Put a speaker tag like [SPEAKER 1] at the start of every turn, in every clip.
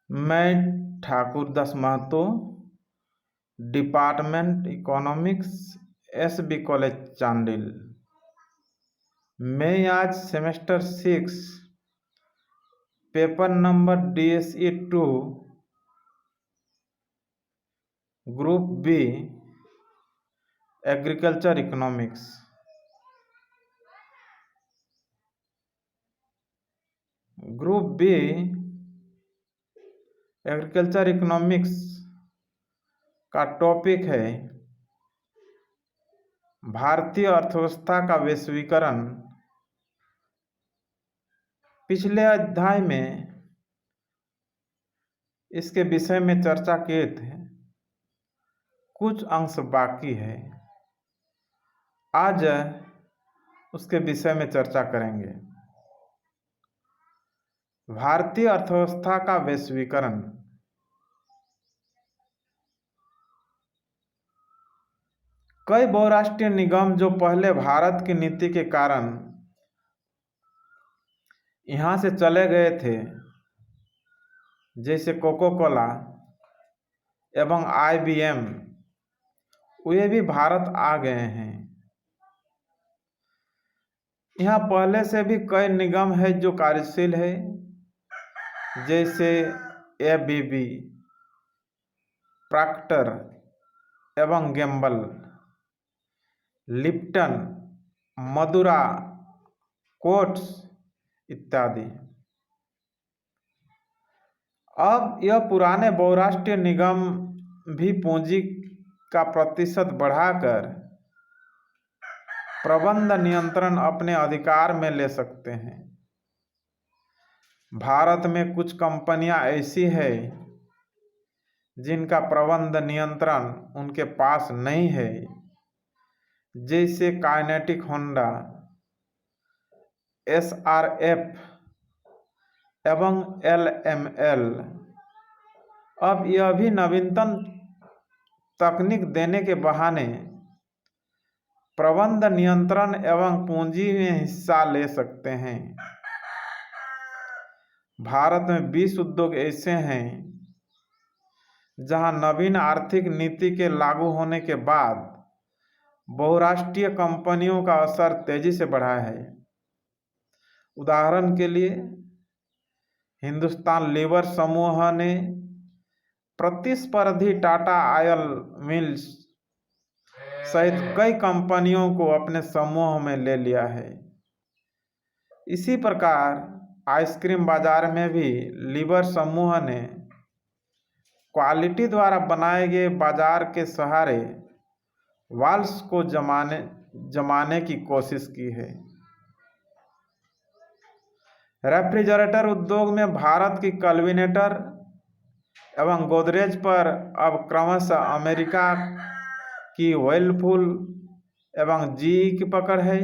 [SPEAKER 1] मैं Thakur Das Mahato, department economics, SB college Chandil. मैं आज semester 6 paper number DSE-2 group B agriculture economics group B agriculture economics का topic है भारतीय अर्थव्यवस्था का वैश्वीकरण। पिछले अध्याय में इसके विषय में चर्चा किए थे, कुछ अंश बाकी है। आज उसके विषय में चर्चा करेंगे। भारतीय अर्थव्यवस्था का वैश्वीकरण। कई बहुराष्ट्रीय निगम जो पहले भारत की नीति के कारण यहाँ से चले गए थे, जैसे कोको कोला एवं IBM, वे भी भारत आ गए हैं। यहाँ पहले से भी कई निगम है जो कार्यशील है, जैसे ABB, प्रॉक्टर एवं गैम्बल, लिप्टन, मदुरा, कोट्स इत्यादि। अब यह पुराने बहुराष्ट्रीय निगम भी पूंजी का प्रतिशत बढ़ाकर प्रबंध नियंत्रण अपने अधिकार में ले सकते हैं। भारत में कुछ कंपनियां ऐसी है जिनका प्रबंध नियंत्रण उनके पास नहीं है, जैसे काइनेटिक होंडा, SRF एवं LML। अब यह भी नवीनतम तकनीक देने के बहाने प्रबंध नियंत्रण एवं पूंजी में हिस्सा ले सकते हैं। भारत में 20 उद्योग ऐसे हैं जहां नवीन आर्थिक नीति के लागू होने के बाद बहुराष्ट्रीय कंपनियों का असर तेजी से बढ़ा है। उदाहरण के लिए हिंदुस्तान लीवर समूह ने प्रतिस्पर्धी टाटा ऑयल मिल्स सहित कई कंपनियों को अपने समूह में ले लिया है। इसी प्रकार आइसक्रीम बाजार में भी लीवर समूह ने क्वालिटी द्वारा बनाए गए बाजार के सहारे वाल्स को जमाने की कोशिश की है। रेफ्रिजरेटर उद्योग में भारत की कल्विनेटर एवं गोदरेज पर अब क्रमशः अमेरिका की व्हर्लपूल एवं GE की पकड़ है।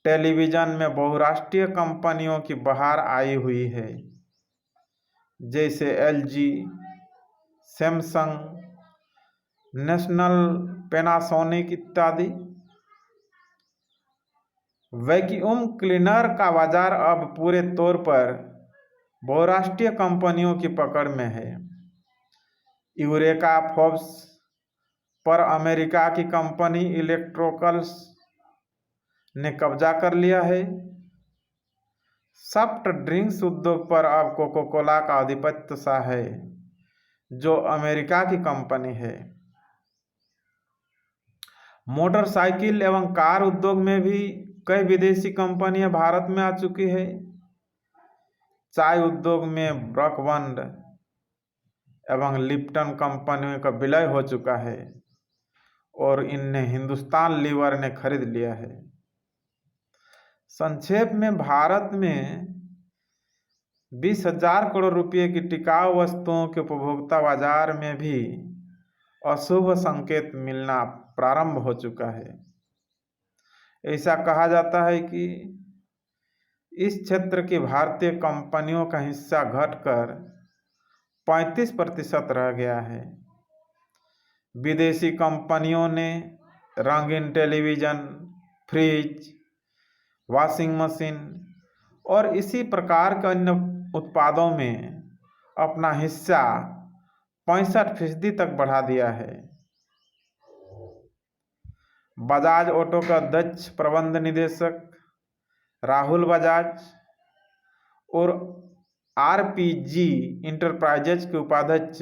[SPEAKER 1] टेलीविज़न में बहुराष्ट्रीय कंपनियों की बहार आई हुई है, जैसे LG, सैमसंग, नेशनल, पैनासोनिक इत्यादि। वैक्यूम क्लीनर का बाजार अब पूरे तौर पर बहुराष्ट्रीय कंपनियों की पकड़ में है। यूरेका फोर्ब्स पर अमेरिका की कंपनी इलेक्ट्रिकल्स ने कब्जा कर लिया है। सॉफ्ट ड्रिंक्स उद्योग पर अब कोको कोला का आधिपत्य सा है, जो अमेरिका की कंपनी है। मोटरसाइकिल एवं कार उद्योग में भी कई विदेशी कंपनियां भारत में आ चुकी है। चाय उद्योग में ब्रुक-बंड एवं लिप्टन कंपनियों का विलय हो चुका है और इन्हें हिंदुस्तान लीवर ने खरीद लिया है। संक्षेप में भारत में 20,000 करोड़ रुपए की टिकाऊ वस्तुओं के उपभोक्ता बाजार में भी अशुभ संकेत मिलना प्रारंभ हो चुका है। ऐसा कहा जाता है कि इस क्षेत्र की भारतीय कंपनियों का हिस्सा घटकर 35% रह गया है। विदेशी कंपनियों ने रंगीन टेलीविज़न, फ्रिज, वॉशिंग मशीन और इसी प्रकार के अन्य उत्पादों में अपना हिस्सा 65% तक बढ़ा दिया है। बजाज ऑटो का अध्यक्ष प्रबंध निदेशक राहुल बजाज और आरपीजी इंटरप्राइजेज के उपाध्यक्ष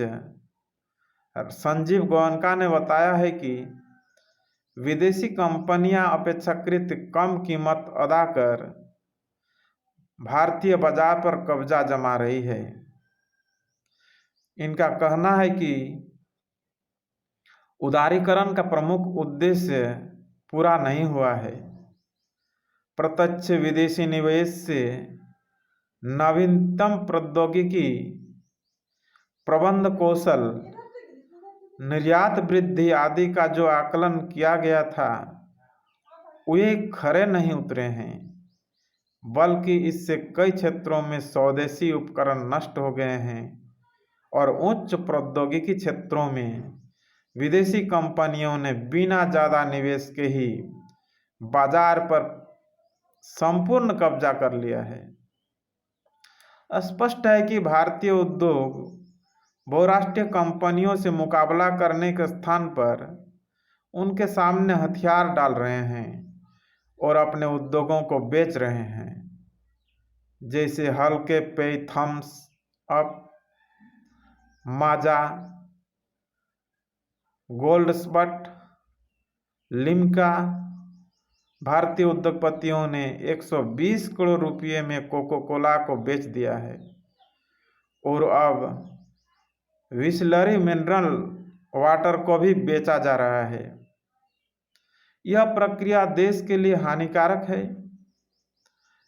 [SPEAKER 1] संजीव गोयनका ने बताया है कि विदेशी कंपनियां अपेक्षाकृत कम कीमत अदा कर भारतीय बाजार पर कब्जा जमा रही है। इनका कहना है कि उदारीकरण का प्रमुख उद्देश्य पूरा नहीं हुआ है। प्रत्यक्ष विदेशी निवेश से नवीनतम प्रौद्योगिकी, प्रबंध कौशल, निर्यात वृद्धि आदि का जो आकलन किया गया था वे खरे नहीं उतरे हैं, बल्कि इससे कई क्षेत्रों में स्वदेशी उपकरण नष्ट हो गए हैं और उच्च प्रौद्योगिकी क्षेत्रों में विदेशी कंपनियों ने बिना ज़्यादा निवेश के ही बाजार पर संपूर्ण कब्जा कर लिया है। स्पष्ट है कि भारतीय उद्योग बहुराष्ट्रीय कंपनियों से मुकाबला करने के स्थान पर उनके सामने हथियार डाल रहे हैं और अपने उद्योगों को बेच रहे हैं, जैसे हल्के पेय थम्स अप, माजा, गोल्डस्बर्ट, लिम्का। भारतीय उद्योगपतियों ने 120 करोड़ रुपये में कोको कोला को बेच दिया है और अब बिसलरी मिनरल वाटर को भी बेचा जा रहा है। यह प्रक्रिया देश के लिए हानिकारक है।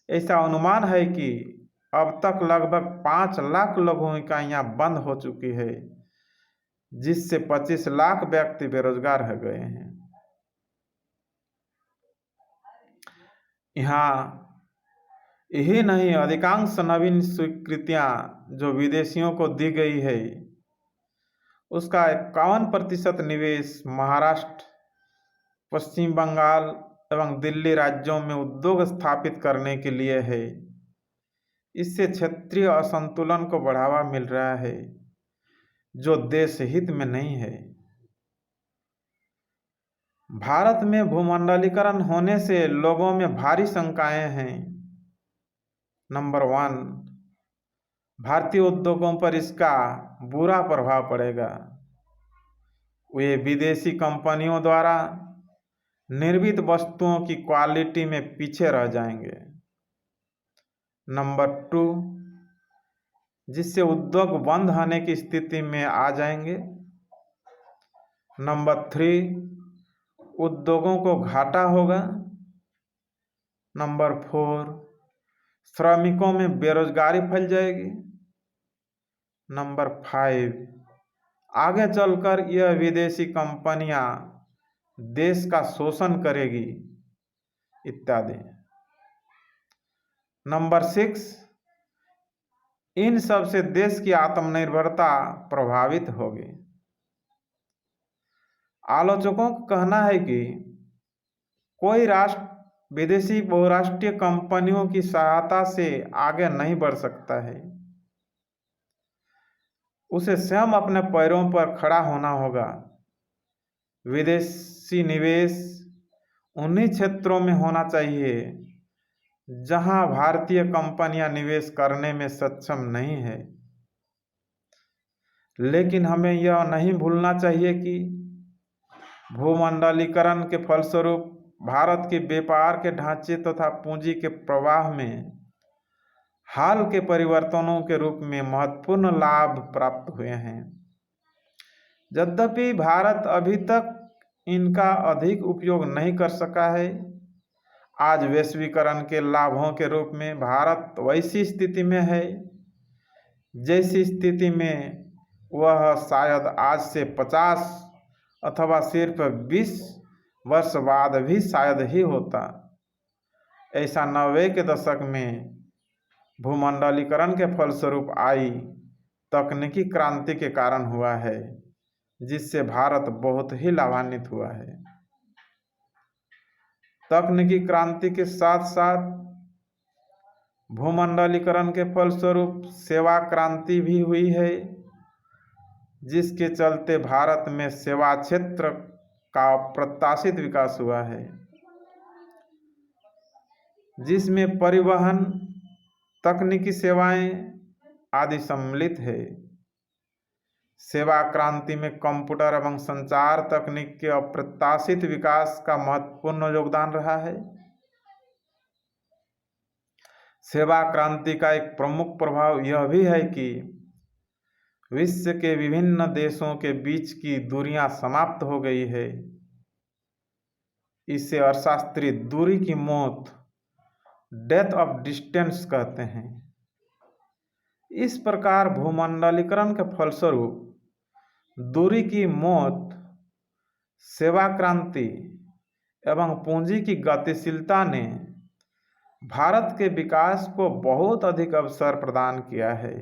[SPEAKER 1] ऐसा अनुमान है कि अब तक लगभग 5 लाख लघु इकाइयां बंद हो चुकी है, जिससे 25 लाख व्यक्ति बेरोजगार हो गए हैं। यहाँ यही नहीं, अधिकांश नवीन स्वीकृतियां जो विदेशियों को दी गई है उसका 51% निवेश महाराष्ट्र, पश्चिम बंगाल एवं दिल्ली राज्यों में उद्योग स्थापित करने के लिए है। इससे क्षेत्रीय असंतुलन को बढ़ावा मिल रहा है, जो देश हित में नहीं है। भारत में भूमंडलीकरण होने से लोगों में भारी शंकाएं हैं। नंबर 1, भारतीय उद्योगों पर इसका बुरा प्रभाव पड़ेगा। वे विदेशी कंपनियों द्वारा निर्मित वस्तुओं की क्वालिटी में पीछे रह जाएंगे। नंबर 2, जिससे उद्योग बंद होने की स्थिति में आ जाएंगे। नंबर 3, उद्योगों को घाटा होगा। नंबर 4, श्रमिकों में बेरोजगारी फैल जाएगी। नंबर 5, आगे चलकर यह विदेशी कंपनियां देश का शोषण करेगी इत्यादि। नंबर 6, इन सब से देश की आत्मनिर्भरता प्रभावित होगी। आलोचकों का कहना है कि कोई राष्ट्र विदेशी बहुराष्ट्रीय कंपनियों की सहायता से आगे नहीं बढ़ सकता है। उसे स्वयं अपने पैरों पर खड़ा होना होगा। विदेशी निवेश उन्हीं क्षेत्रों में होना चाहिए जहां भारतीय कंपनियां निवेश करने में सक्षम नहीं है। लेकिन हमें यह नहीं भूलना चाहिए कि भूमंडलीकरण के फलस्वरूप भारत के व्यापार के ढांचे तथा पूंजी के प्रवाह में हाल के परिवर्तनों के रूप में महत्वपूर्ण लाभ प्राप्त हुए हैं। यद्यपि भारत अभी तक इनका अधिक उपयोग नहीं कर सका है, आज वैश्वीकरण के लाभों के रूप में भारत वैसी स्थिति में है जैसी स्थिति में वह शायद आज से 50 अथवा सिर्फ 20 वर्ष बाद भी शायद ही होता। ऐसा 90 के दशक में भूमंडलीकरण के फलस्वरूप आई तकनीकी क्रांति के कारण हुआ है, जिससे भारत बहुत ही लाभान्वित हुआ है। तकनीकी क्रांति के साथ साथ भूमंडलीकरण के फलस्वरूप सेवा क्रांति भी हुई है, जिसके चलते भारत में सेवा क्षेत्र का अप्रत्याशित विकास हुआ है, जिसमें परिवहन, तकनीकी सेवाएं आदि सम्मिलित है। सेवा क्रांति में कंप्यूटर एवं संचार तकनीक के अप्रत्याशित विकास का महत्वपूर्ण योगदान रहा है। सेवा क्रांति का एक प्रमुख प्रभाव यह भी है कि विश्व के विभिन्न देशों के बीच की दूरियां समाप्त हो गई है। इसे अर्थशास्त्री दूरी की मौत, डेथ ऑफ डिस्टेंस कहते हैं। इस प्रकार भूमंडलीकरण के फलस्वरूप दूरी की मौत, सेवा क्रांति एवं पूंजी की गतिशीलता ने भारत के विकास को बहुत अधिक अवसर प्रदान किया है।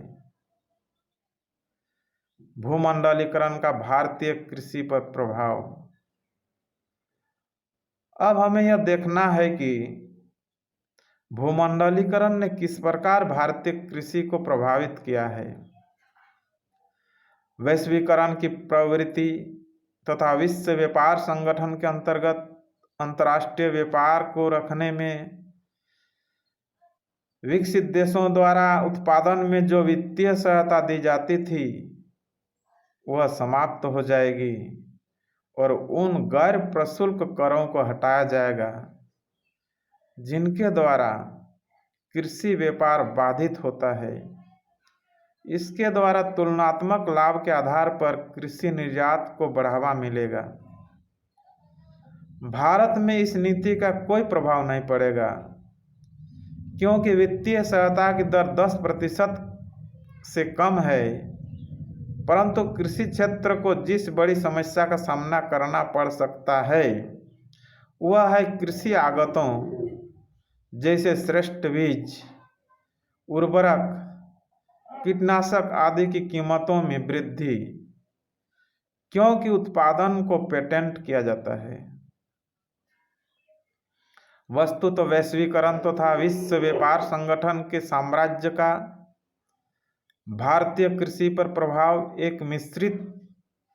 [SPEAKER 1] भूमंडलीकरण का भारतीय कृषि पर प्रभाव। अब हमें यह देखना है कि भूमंडलीकरण ने किस प्रकार भारतीय कृषि को प्रभावित किया है। वैश्वीकरण की प्रवृत्ति तथा विश्व व्यापार संगठन के अंतर्गत अंतर्राष्ट्रीय व्यापार को रखने में विकसित देशों द्वारा उत्पादन में जो वित्तीय सहायता दी जाती थी वह समाप्त हो जाएगी और उन गैर प्रशुल्क करों को हटाया जाएगा जिनके द्वारा कृषि व्यापार बाधित होता है। इसके द्वारा तुलनात्मक लाभ के आधार पर कृषि निर्यात को बढ़ावा मिलेगा। भारत में इस नीति का कोई प्रभाव नहीं पड़ेगा, क्योंकि वित्तीय सहायता की दर 10% से कम है, परंतु कृषि क्षेत्र को जिस बड़ी समस्या का सामना करना पड़ सकता है वह है कृषि आगतों जैसे श्रेष्ठ बीज, उर्वरक, कीटनाशक आदि की कीमतों में वृद्धि, क्योंकि उत्पादन को पेटेंट किया जाता है। वस्तुतः वैश्वीकरण तथा विश्व व्यापार संगठन के साम्राज्य का भारतीय कृषि पर प्रभाव एक मिश्रित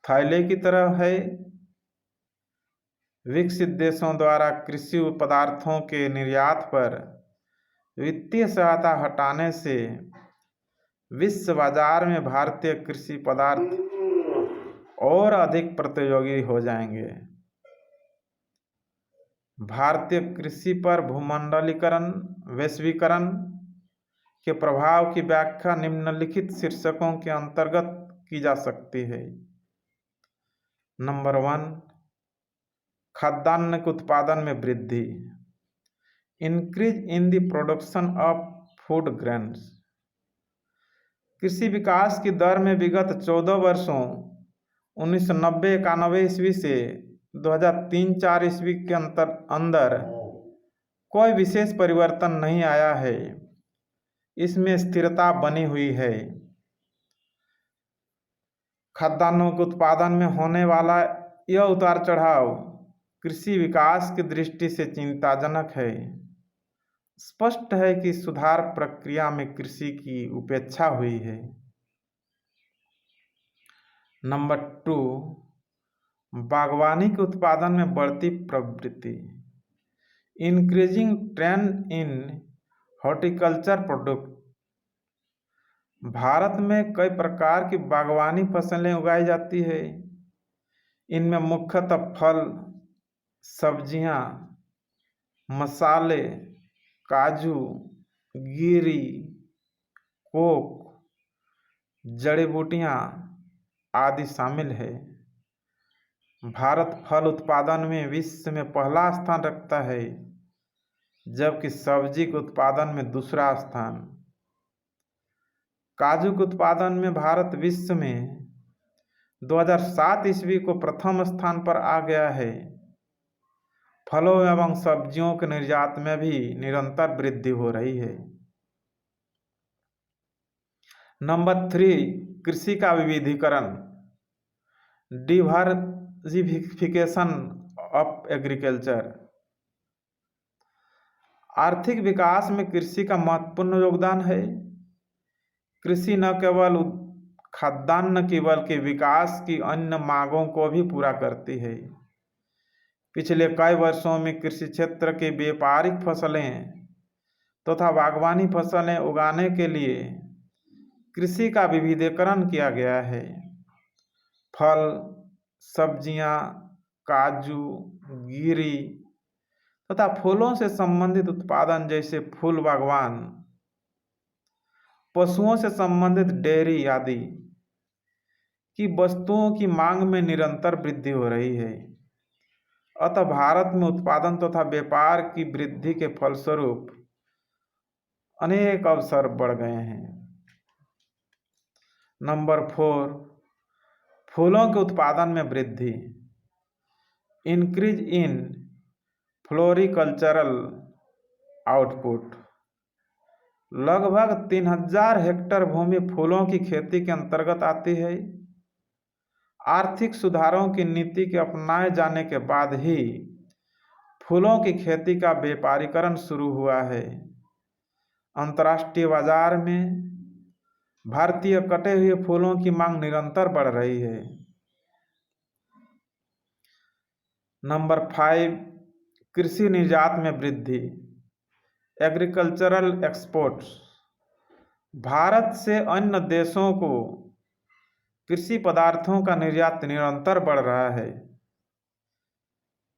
[SPEAKER 1] थैले की तरह है। विकसित देशों द्वारा कृषि पदार्थों के निर्यात पर वित्तीय सहायता हटाने से विश्व बाजार में भारतीय कृषि पदार्थ और अधिक प्रतियोगी हो जाएंगे। भारतीय कृषि पर भूमंडलीकरण, वैश्वीकरण के प्रभाव की व्याख्या निम्नलिखित शीर्षकों के अंतर्गत की जा सकती है। नंबर 1, खाद्यान्न के उत्पादन में वृद्धि, increase in the production of food grains. कृषि विकास की दर में विगत 14 वर्षों 1990-91 ईस्वी से 2003-04 ईस्वी के अंदर कोई विशेष परिवर्तन नहीं आया है। इसमें स्थिरता बनी हुई है। खाद्यान्नों के उत्पादन में होने वाला यह उतार चढ़ाव कृषि विकास की दृष्टि से चिंताजनक है। स्पष्ट है कि सुधार प्रक्रिया में कृषि की उपेक्षा हुई है। नंबर 2, बागवानी के उत्पादन में बढ़ती प्रवृत्ति, इंक्रीजिंग ट्रेंड इन हॉर्टिकल्चर प्रोडक्ट। भारत में कई प्रकार की बागवानी फसलें उगाई जाती है। इनमें मुख्यतः फल, सब्जियां, मसाले, काजू, गिरी, कोक, जड़ी बूटियां आदि शामिल है। भारत फल उत्पादन में विश्व में पहला स्थान रखता है, जबकि सब्जी के उत्पादन में दूसरा स्थान। काजू के उत्पादन में भारत विश्व में 2007 ईस्वी को प्रथम स्थान पर आ गया है। फलों एवं सब्जियों के निर्यात में भी निरंतर वृद्धि हो रही है। नंबर 3, कृषि का विविधीकरण, डिवर्सिफिकेशन ऑफ एग्रीकल्चर। आर्थिक विकास में कृषि का महत्वपूर्ण योगदान है। कृषि न केवल खाद्यान्न की बल्कि विकास की अन्य मांगों को भी पूरा करती है। पिछले कई वर्षों में कृषि क्षेत्र की व्यापारिक फसलें तथा बागवानी फसलें उगाने के लिए कृषि का विविधीकरण किया गया है। फल, सब्जियां, काजू, गिरी तथा फूलों से संबंधित उत्पादन जैसे फूल बागवान, पशुओं से संबंधित डेयरी आदि की वस्तुओं की मांग में निरंतर वृद्धि हो रही है। अतः भारत में उत्पादन तथा व्यापार की वृद्धि के फलस्वरूप अनेक अवसर बढ़ गए हैं। नंबर 4, फूलों के उत्पादन में वृद्धि। Increase in floricultural output. लगभग 3000 हेक्टेयर भूमि फूलों की खेती के अंतर्गत आती है। आर्थिक सुधारों की नीति के अपनाए जाने के बाद ही फूलों की खेती का व्यापारीकरण शुरू हुआ है। अंतर्राष्ट्रीय बाजार में भारतीय कटे हुए फूलों की मांग निरंतर बढ़ रही है। नंबर 5, कृषि निर्यात में वृद्धि। Agricultural exports. भारत से अन्य देशों को कृषि पदार्थों का निर्यात निरंतर बढ़ रहा है।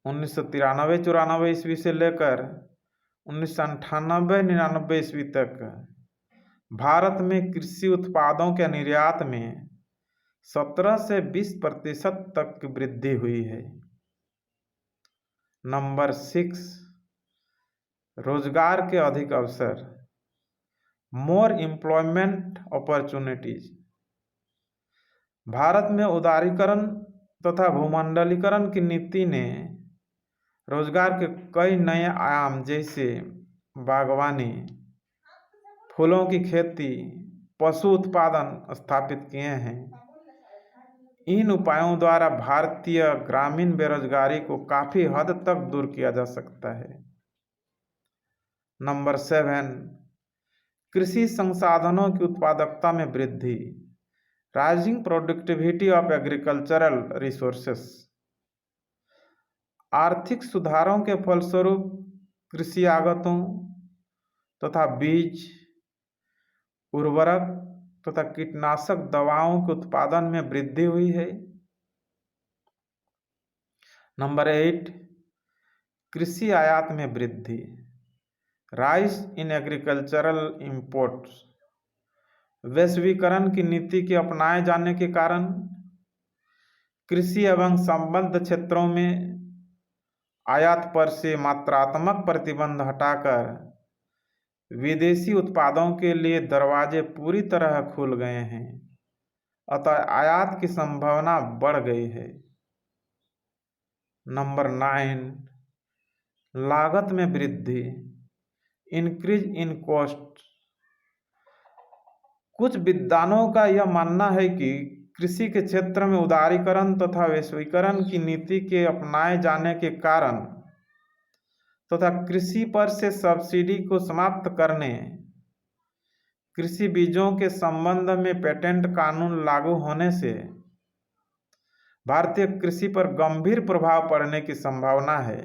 [SPEAKER 1] 1993-94 ईस्वी से लेकर 1998-99 ईस्वी तक भारत में कृषि उत्पादों के निर्यात में 17 से 20% तक की वृद्धि हुई है। नंबर 6, रोजगार के अधिक अवसर। More employment opportunities. भारत में उदारीकरण तथा भूमंडलीकरण की नीति ने रोजगार के कई नए आयाम जैसे बागवानी, फूलों की खेती, पशु उत्पादन स्थापित किए हैं। इन उपायों द्वारा भारतीय ग्रामीण बेरोजगारी को काफी हद तक दूर किया जा सकता है। नंबर 7, कृषि संसाधनों की उत्पादकता में वृद्धि। Rising productivity of agricultural resources. आर्थिक सुधारों के फलस्वरूप कृषि आगतों तथा बीज, उर्वरक तथा कीटनाशक दवाओं के उत्पादन में वृद्धि हुई है। नंबर 8, कृषि आयात में वृद्धि। Rise in agricultural imports. वैश्वीकरण की नीति के अपनाए जाने के कारण कृषि एवं संबद्ध क्षेत्रों में आयात पर से मात्रात्मक प्रतिबंध हटाकर विदेशी उत्पादों के लिए दरवाजे पूरी तरह खुल गए हैं। अतः आयात की संभावना बढ़ गई है। नंबर 9, लागत में वृद्धि। Increase in cost. कुछ विद्वानों का यह मानना है कि कृषि के क्षेत्र में उदारीकरण तथा वैश्वीकरण की नीति के अपनाए जाने के कारण तथा कृषि पर से सब्सिडी को समाप्त करने, कृषि बीजों के संबंध में पेटेंट कानून लागू होने से भारतीय कृषि पर गंभीर प्रभाव पड़ने की संभावना है।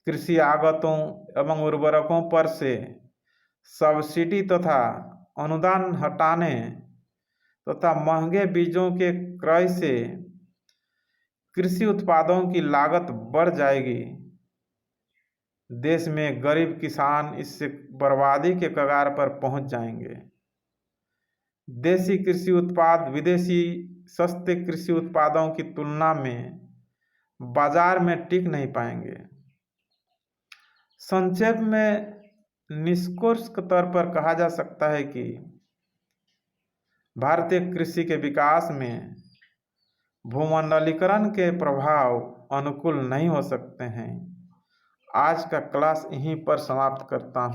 [SPEAKER 1] कृषि आगतों एवं उर्वरकों पर से सब्सिडी तथा अनुदान हटाने तथा महंगे बीजों के क्रय से कृषि उत्पादों की लागत बढ़ जाएगी। देश में गरीब किसान इससे बर्बादी के कगार पर पहुंच जाएंगे। देसी कृषि उत्पाद विदेशी सस्ते कृषि उत्पादों की तुलना में बाजार में टिक नहीं पाएंगे। संक्षेप में निष्कर्ष के तौर पर कहा जा सकता है कि भारतीय कृषि के विकास में भूमंडलीकरण के प्रभाव अनुकूल नहीं हो सकते हैं। आज का क्लास यहीं पर समाप्त करता हूँ।